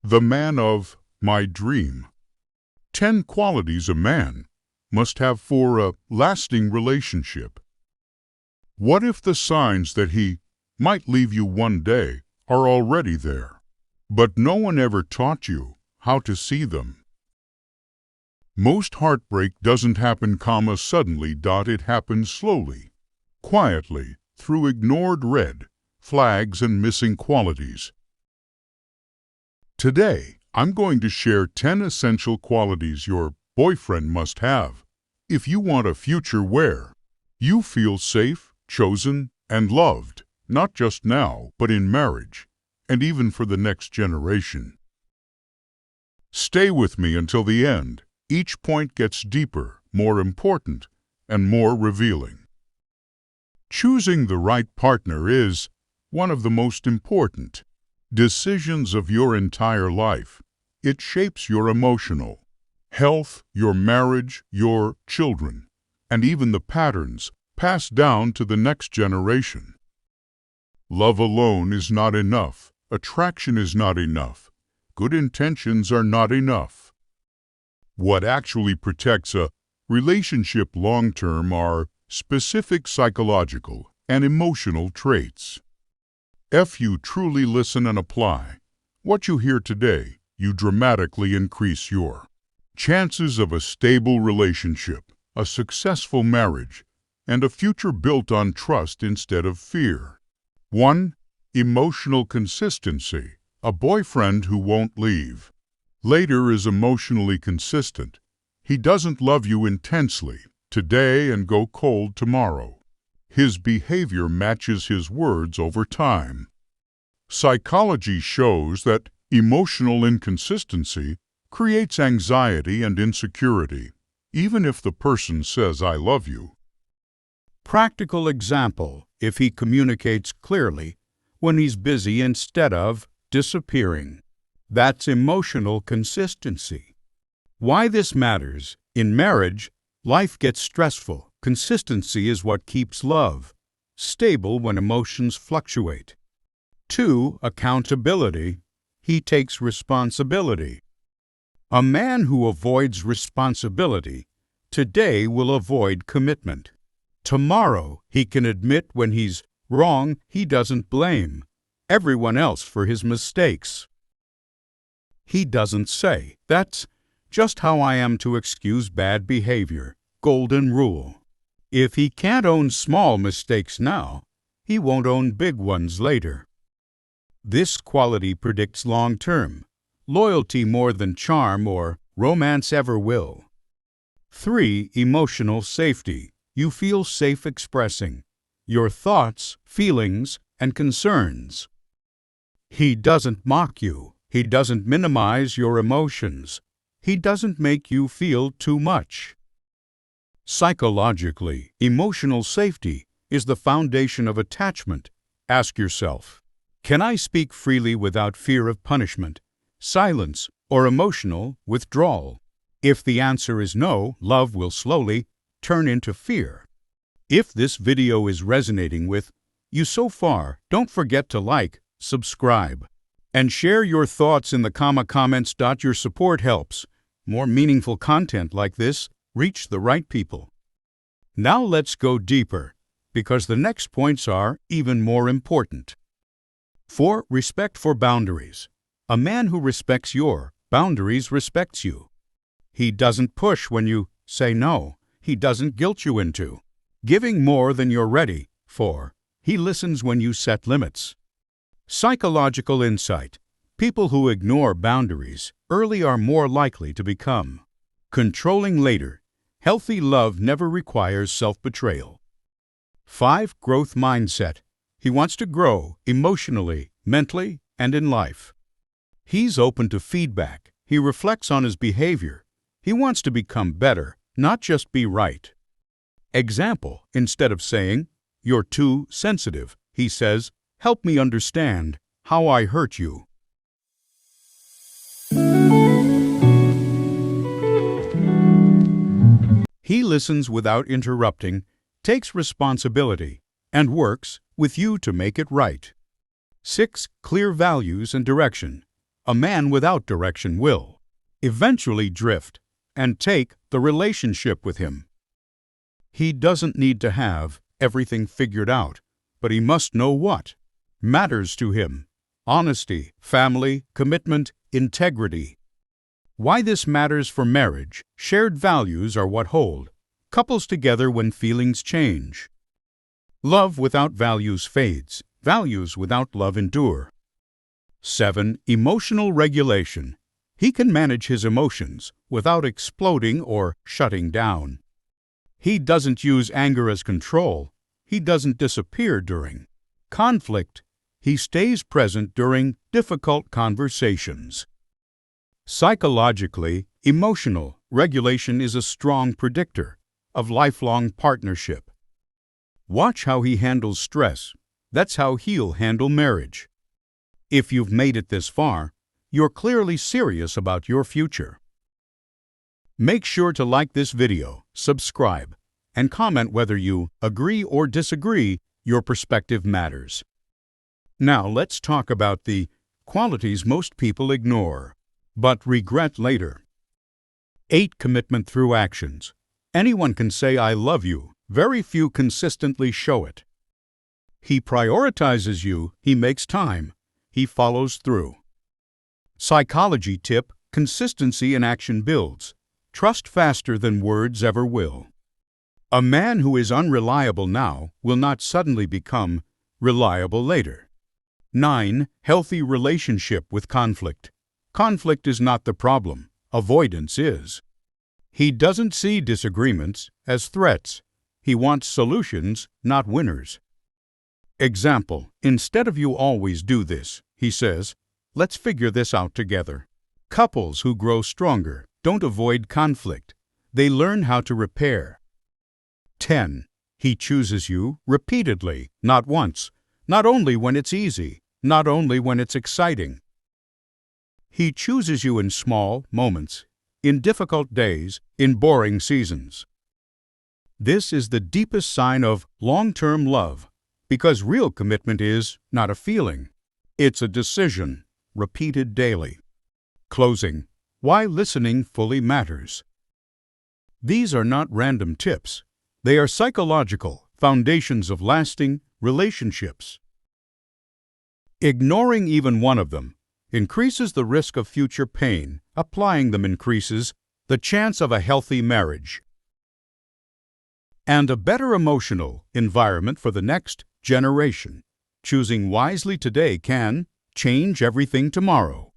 The man of my dream. 10 qualities a man must have for a lasting relationship. What if the signs that he might leave you one day are already there, but no one ever taught you how to see them? Most heartbreak doesn't happen suddenly. It happens slowly, quietly, through ignored red flags and missing qualities. Today, I'm going to share 10 essential qualities your boyfriend must have if you want a future where you feel safe, chosen, and loved, not just now, but in marriage, and even for the next generation. Stay with me until the end. Each point gets deeper, more important, and more revealing. Choosing the right partner is one of the most important decisions of your entire life. It shapes your emotional health, your marriage, your children, and even the patterns passed down to the next generation. Love alone is not enough. Attraction is not enough. Good intentions are not enough. What actually protects a relationship long-term are specific psychological and emotional traits. If you truly listen and apply what you hear today, you dramatically increase your chances of a stable relationship, a successful marriage, and a future built on trust instead of fear. 1. Emotional consistency. A boyfriend who won't leave later is emotionally consistent. He doesn't love you intensely today and go cold tomorrow. His behavior matches his words over time. Psychology shows that emotional inconsistency creates anxiety and insecurity, even if the person says, "I love you." Practical example: if he communicates clearly when he's busy instead of disappearing. That's emotional consistency. Why this matters: in marriage, life gets stressful. Consistency is what keeps love stable when emotions fluctuate. 2. Accountability. He takes responsibility. A man who avoids responsibility today will avoid commitment. Tomorrow, he can admit when he's wrong. He doesn't blame everyone else for his mistakes. He doesn't say, "That's just how I am," to excuse bad behavior. Golden rule. If he can't own small mistakes now, he won't own big ones later. This quality predicts long-term loyalty more than charm or romance ever will. 3. Emotional safety. You feel safe expressing your thoughts, feelings, and concerns. He doesn't mock you. He doesn't minimize your emotions. He doesn't make you feel too much. Psychologically, emotional safety is the foundation of attachment. Ask yourself, can I speak freely without fear of punishment, silence, or emotional withdrawal? If the answer is no, love will slowly turn into fear. If this video is resonating with you so far, don't forget to like, subscribe, and share your thoughts in the comments. Your support helps more meaningful content like this reach the right people. Now let's go deeper, because the next points are even more important. 4. Respect for boundaries. A man who respects your boundaries respects you. He doesn't push when you say no. He doesn't guilt you into giving more than you're ready for. He listens when you set limits. Psychological insight. People who ignore boundaries early are more likely to become controlling later. Healthy love never requires self-betrayal. 5. Growth mindset. He wants to grow emotionally, mentally, and in life. He's open to feedback. He reflects on his behavior. He wants to become better, not just be right. Example: instead of saying, "You're too sensitive," he says, "Help me understand how I hurt you." He listens without interrupting, takes responsibility, and works with you to make it right. 6. Clear values and direction. A man without direction will eventually drift and take the relationship with him. He doesn't need to have everything figured out, but he must know what matters to him: honesty, family, commitment, integrity. Why this matters for marriage: shared values are what hold couples together when feelings change. Love without values fades. Values without love endure. 7. Emotional regulation. He can manage his emotions without exploding or shutting down. He doesn't use anger as control. He doesn't disappear during conflict. He stays present during difficult conversations. Psychologically, emotional regulation is a strong predictor of lifelong partnership. Watch how he handles stress. That's how he'll handle marriage. If you've made it this far, you're clearly serious about your future. Make sure to like this video, subscribe, and comment whether you agree or disagree. Your perspective matters. Now let's talk about the qualities most people ignore, but regret later. 8. Commitment through actions. Anyone can say "I love you." Very few consistently show it. He prioritizes you. He makes time. He follows through. Psychology tip: consistency in action builds trust faster than words ever will. A man who is unreliable now will not suddenly become reliable later. 9. Healthy relationship with conflict. Conflict is not the problem. Avoidance is. He doesn't see disagreements as threats. He wants solutions, not winners. Example: instead of "you always do this," he says, "let's figure this out together." Couples who grow stronger don't avoid conflict. They learn how to repair. 10. He chooses you repeatedly, not once, not only when it's easy, not only when it's exciting. He chooses you in small moments, in difficult days, in boring seasons. This is the deepest sign of long-term love, because real commitment is not a feeling. It's a decision, repeated daily. Closing: why listening fully matters. These are not random tips. They are psychological foundations of lasting relationships. Ignoring even one of them increases the risk of future pain. Applying them increases the chance of a healthy marriage and a better emotional environment for the next generation. Choosing wisely today can change everything tomorrow.